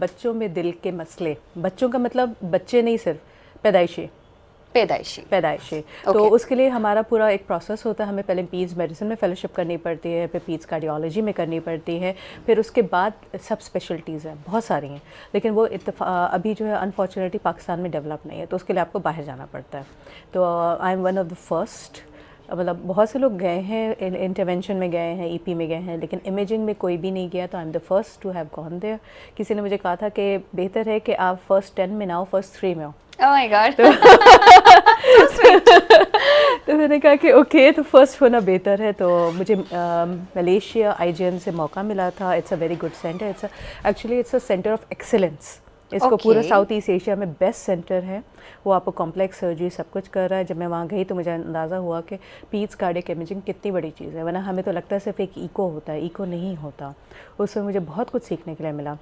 بچوں میں دل کے مسئلے، بچوں کا مطلب بچے نہیں، صرف پیدائشی تو اس کے لیے ہمارا پورا ایک پروسیس ہوتا ہے. ہمیں پہلے پیڈز میڈیسن میں فیلوشپ کرنی پڑتی ہے، پھر پیڈز کارڈیالوجی میں کرنی پڑتی ہے، پھر اس کے بعد سب اسپیشلٹیز ہیں، بہت ساری ہیں، لیکن وہ ابھی جو ہے انفارچونیٹلی پاکستان میں ڈیولپ نہیں ہے، تو اس کے لیے آپ کو باہر جانا پڑتا ہے. تو I M one of the first. مطلب بہت سے لوگ گئے ہیں، انٹرونشن میں گئے ہیں، ای پی میں گئے ہیں، لیکن امیجنگ میں کوئی بھی نہیں گیا. تو I am the first to have gone there. کسی نے مجھے کہا تھا کہ بہتر ہے کہ آپ فرسٹ 10 میں نہ ہو، فرسٹ 3 میں ہو. Oh my God. تو میں نے کہا کہ اوکے، تو فرسٹ ہونا بہتر ہے. تو مجھے ملیشیا آئی جی این سے موقع ملا تھا. It's a very good centre. Actually it's a centre of excellence. اس کو پورا ساؤتھ ایسٹ ایشیا میں بیسٹ سینٹر ہے. وہ آپ کو کمپلیکس سرجری سب کچھ کر رہا ہے. جب میں وہاں گئی تو مجھے اندازہ ہوا کہ پیڈز کارڈیک امیجنگ کتنی بڑی چیز ہے، ورنہ ہمیں تو لگتا ہے صرف ایک ایکو ہوتا ہے. ایکو نہیں ہوتا. اس میں مجھے بہت کچھ سیکھنے کے لیے ملا.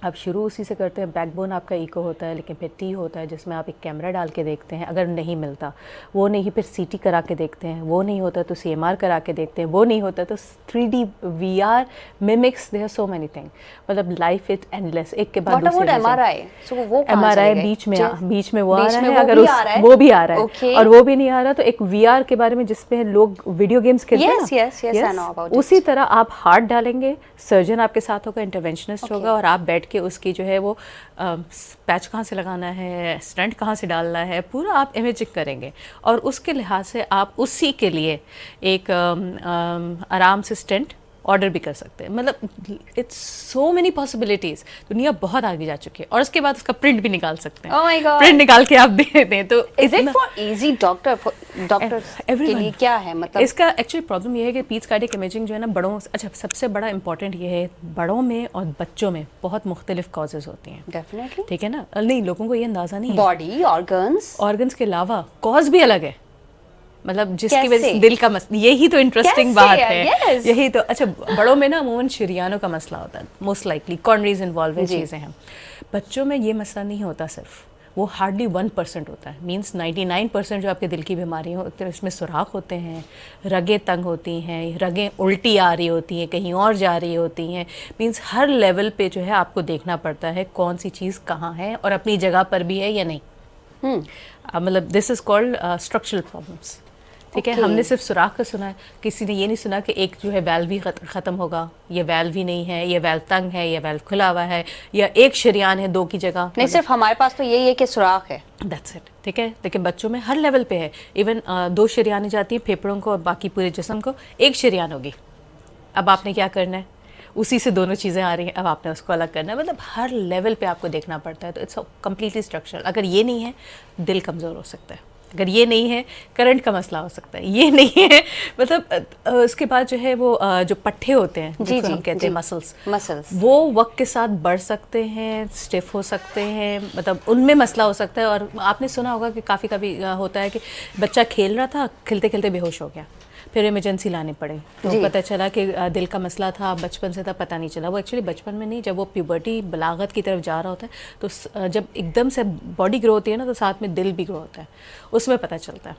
آپ شروع اسی سے کرتے ہیں. بیک بون آپ کا ایکو ہوتا ہے، لیکن پھر ٹی ہوتا ہے جس میں آپ ایک کیمرہ ڈال کے دیکھتے ہیں. اگر نہیں ملتا وہ نہیں، پھر سی ٹی کرا کے دیکھتے ہیں. وہ نہیں ہوتا تو سی ایم آر کرا کے دیکھتے ہیں. وہ نہیں ہوتا تو 3D وی آر ممکس. There so many thing. مطلب لائف اٹ اینڈ لیس. ایک کے بعد دوسرے. ایم آر آئی بیچ میں وہ آ رہا ہے. اگر وہ بھی آ رہا ہے اور وہ بھی نہیں آ رہا تو ایک وی آر کے بارے میں جس پہ لوگ ویڈیو گیمس کھیلتے ہیں، اسی طرح آپ ہارٹ ڈالیں گے، سرجن آپ کے ساتھ ہوگا، انٹرونشنسٹ ہوگا، اور آپ بیٹھ کے اس کی جو ہے وہ پیچ کہاں سے لگانا ہے، اسٹنٹ کہاں سے ڈالنا ہے، پورا آپ امیجنگ کریں گے. اور اس کے لحاظ سے آپ اسی کے لیے ایک آرام سے اسٹنٹ آرڈر بھی کر سکتے ہیں. مطلب اٹس سو مینی پاسبلٹیز. دنیا بہت آگے جا چکی ہے. اور اس کے بعد اس کا پرنٹ بھی نکال سکتے ہیں. پرنٹ نکال کے آپ دے دیں تو کیا ہے مطلب اس کا ایکچولی پرابلم یہ ہے کہ پیڈز کارڈیک امیجنگ جو ہے نا بڑوں، اچھا سب سے بڑا امپورٹنٹ یہ ہے، بڑوں میں اور بچوں میں بہت مختلف کازز ہوتی ہیں. ڈیفینیٹلی ٹھیک ہے نا. نہیں، لوگوں کو یہ اندازہ نہیں ہے. باڈی آرگنس کے علاوہ کاز بھی الگ ہے. مطلب جس کی وجہ سے دل کا مسئلہ، یہی تو انٹرسٹنگ بات ہے. یہی تو اچھا، بڑوں میں نا عموماً شریانوں کا مسئلہ ہوتا ہے، موسٹ لائکلی کارنریز انوالو چیزیں ہیں. بچوں میں یہ مسئلہ نہیں ہوتا. صرف وہ ہارڈلی 1% ہوتا ہے. مینس 99% جو آپ کے دل کی بیماریاں ہوتی ہیں اس میں سوراخ ہوتے ہیں، رگیں تنگ ہوتی ہیں، رگیں الٹی آ رہی ہوتی ہیں، کہیں اور جا رہی ہوتی ہیں. مینس ہر لیول پہ جو ہے آپ کو دیکھنا پڑتا ہے کون سی چیز کہاں ہے اور اپنی جگہ پر بھی ہے یا نہیں. مطلب دس از کالڈ اسٹرکچرل پرابلمس. ٹھیک ہے. ہم نے صرف سوراخ کا سنا ہے، کسی نے یہ نہیں سنا کہ ایک جو ہے ویلو ہی ختم ہوگا، یہ ویلو ہی نہیں ہے، یہ ویلو تنگ ہے، یہ ویلو کھلا ہوا ہے، یا ایک شریان ہے 2 کی جگہ. نہیں، صرف ہمارے پاس تو یہی ہے کہ سوراخ ہے. That's it. ٹھیک ہے. لیکن بچوں میں ہر لیول پہ ہے. ایون 2 شریانیں جاتی ہیں پھیپھڑوں کو اور باقی پورے جسم کو. 1 شریان ہوگی. اب آپ نے کیا کرنا ہے؟ اسی سے دونوں چیزیں آ رہی ہیں، اب آپ نے اس کو الگ کرنا ہے. مطلب ہر لیول پہ آپ کو دیکھنا پڑتا ہے. تو اٹس کمپلیٹلی اسٹرکچرل. اگر یہ نہیں ہے دل کمزور ہو سکتا ہے. اگر یہ نہیں ہے کرنٹ کا مسئلہ ہو سکتا ہے. یہ نہیں ہے مطلب اس کے بعد جو ہے وہ جو پٹھے ہوتے ہیں جس کو ہم کہتے ہیں مسلس، وہ وقت کے ساتھ بڑھ سکتے ہیں، اسٹیف ہو سکتے ہیں. مطلب ان میں مسئلہ ہو سکتا ہے. اور آپ نے سنا ہوگا کہ کافی کبھی ہوتا ہے کہ بچہ کھیل رہا تھا، کھیلتے کھیلتے بے ہوش ہو گیا، پھر ایمرجنسی لانے پڑے. تو پتہ چلا کہ دل کا مسئلہ تھا، بچپن سے تھا، پتہ نہیں چلا. وہ ایکچولی بچپن میں نہیں، جب وہ پیوبرٹی بلاغت کی طرف جا رہا ہوتا ہے تو جب ایک دم سے باڈی گرو ہوتی ہے نا تو ساتھ میں دل بھی گرو ہوتا ہے، اس میں پتہ چلتا ہے.